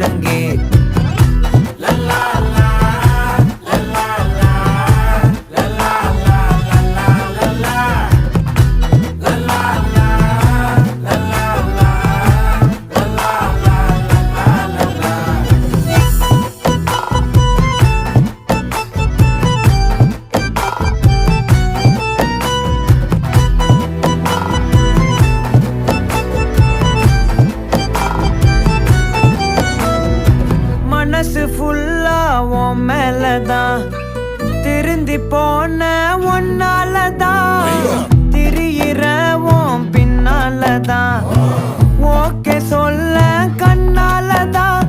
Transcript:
ஒழுங்கே மனசு ஃபுல்லா உன் மேலதான் திருந்தி போன ஒன்னாலதான் திரியிற உன் பின்னாலதான் ஓகே சொல்ல கண்ணாலதான்